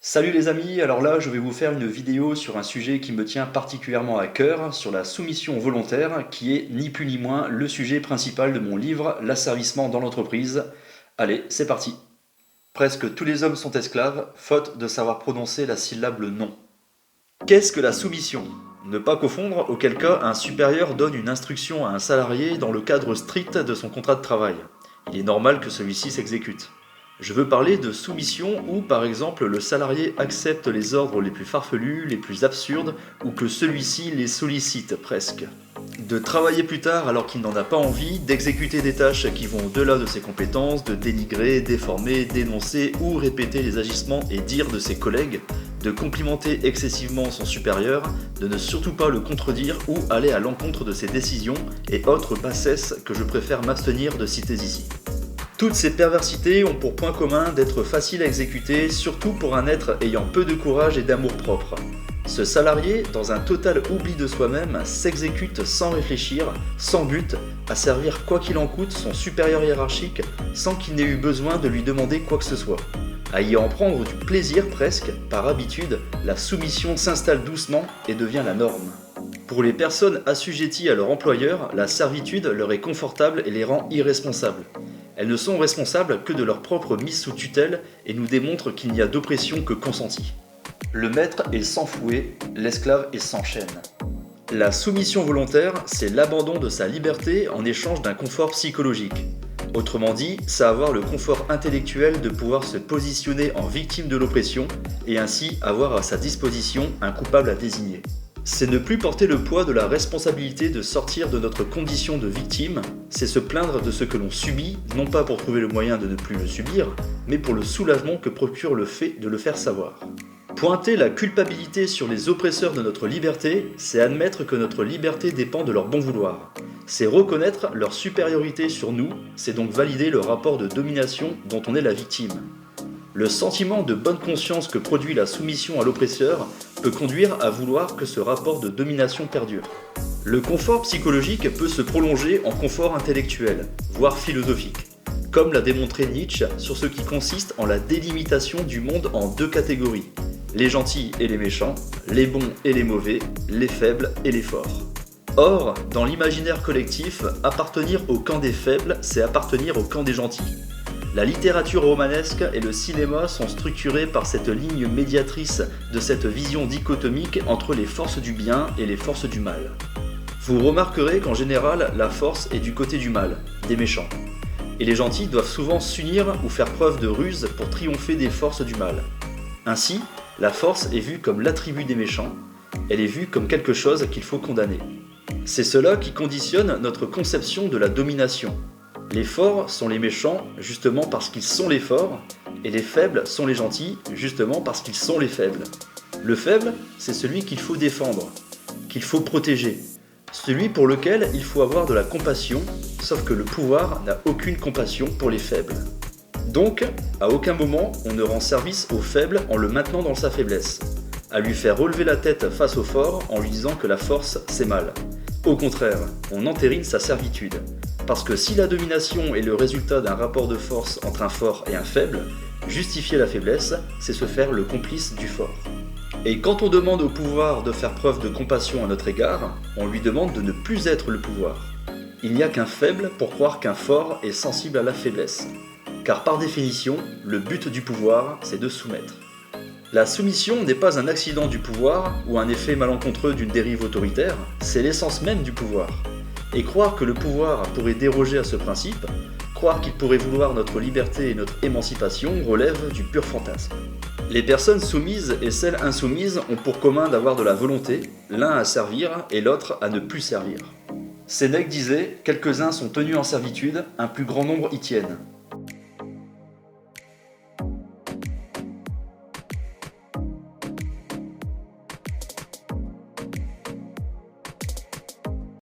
Salut les amis, alors là je vais vous faire une vidéo sur un sujet qui me tient particulièrement à cœur, sur la soumission volontaire, qui est ni plus ni moins le sujet principal de mon livre, L'asservissement dans l'entreprise. Allez, c'est parti. Presque tous les hommes sont esclaves, faute de savoir prononcer la syllabe non. Qu'est-ce que la soumission? Ne pas confondre, auquel cas un supérieur donne une instruction à un salarié dans le cadre strict de son contrat de travail. Il est normal que celui-ci s'exécute. Je veux parler de soumission où, par exemple, le salarié accepte les ordres les plus farfelus, les plus absurdes, ou que celui-ci les sollicite presque. De travailler plus tard alors qu'il n'en a pas envie, d'exécuter des tâches qui vont au-delà de ses compétences, de dénigrer, déformer, dénoncer ou répéter les agissements et dires de ses collègues, de complimenter excessivement son supérieur, de ne surtout pas le contredire ou aller à l'encontre de ses décisions et autres bassesses que je préfère m'abstenir de citer ici. Toutes ces perversités ont pour point commun d'être faciles à exécuter, surtout pour un être ayant peu de courage et d'amour-propre. Ce salarié, dans un total oubli de soi-même, s'exécute sans réfléchir, sans but, à servir quoi qu'il en coûte son supérieur hiérarchique, sans qu'il n'ait eu besoin de lui demander quoi que ce soit. À y en prendre du plaisir presque, par habitude, la soumission s'installe doucement et devient la norme. Pour les personnes assujetties à leur employeur, la servitude leur est confortable et les rend irresponsables. Elles ne sont responsables que de leur propre mise sous tutelle et nous démontrent qu'il n'y a d'oppression que consentie. Le maître est sans fouet, l'esclave est sans chaîne. La soumission volontaire, c'est l'abandon de sa liberté en échange d'un confort psychologique. Autrement dit, c'est avoir le confort intellectuel de pouvoir se positionner en victime de l'oppression et ainsi avoir à sa disposition un coupable à désigner. C'est ne plus porter le poids de la responsabilité de sortir de notre condition de victime, c'est se plaindre de ce que l'on subit, non pas pour trouver le moyen de ne plus le subir, mais pour le soulagement que procure le fait de le faire savoir. Pointer la culpabilité sur les oppresseurs de notre liberté, c'est admettre que notre liberté dépend de leur bon vouloir. C'est reconnaître leur supériorité sur nous, c'est donc valider le rapport de domination dont on est la victime. Le sentiment de bonne conscience que produit la soumission à l'oppresseur peut conduire à vouloir que ce rapport de domination perdure. Le confort psychologique peut se prolonger en confort intellectuel, voire philosophique, comme l'a démontré Nietzsche sur ce qui consiste en la délimitation du monde en deux catégories, les gentils et les méchants, les bons et les mauvais, les faibles et les forts. Or, dans l'imaginaire collectif, appartenir au camp des faibles, c'est appartenir au camp des gentils. La littérature romanesque et le cinéma sont structurés par cette ligne médiatrice de cette vision dichotomique entre les forces du bien et les forces du mal. Vous remarquerez qu'en général, la force est du côté du mal, des méchants. Et les gentils doivent souvent s'unir ou faire preuve de ruse pour triompher des forces du mal. Ainsi, la force est vue comme l'attribut des méchants, elle est vue comme quelque chose qu'il faut condamner. C'est cela qui conditionne notre conception de la domination. Les forts sont les méchants justement parce qu'ils sont les forts, et les faibles sont les gentils justement parce qu'ils sont les faibles. Le faible, c'est celui qu'il faut défendre, qu'il faut protéger, celui pour lequel il faut avoir de la compassion, sauf que le pouvoir n'a aucune compassion pour les faibles. Donc, à aucun moment, on ne rend service au faible en le maintenant dans sa faiblesse, à lui faire relever la tête face au fort en lui disant que la force, c'est mal. Au contraire, on entérine sa servitude. Parce que si la domination est le résultat d'un rapport de force entre un fort et un faible, justifier la faiblesse, c'est se faire le complice du fort. Et quand on demande au pouvoir de faire preuve de compassion à notre égard, on lui demande de ne plus être le pouvoir. Il n'y a qu'un faible pour croire qu'un fort est sensible à la faiblesse. Car par définition, le but du pouvoir, c'est de soumettre. La soumission n'est pas un accident du pouvoir ou un effet malencontreux d'une dérive autoritaire, c'est l'essence même du pouvoir. Et croire que le pouvoir pourrait déroger à ce principe, croire qu'il pourrait vouloir notre liberté et notre émancipation relève du pur fantasme. Les personnes soumises et celles insoumises ont pour commun d'avoir de la volonté, l'un à servir et l'autre à ne plus servir. Sénèque disait « Quelques-uns sont tenus en servitude, un plus grand nombre y tiennent ».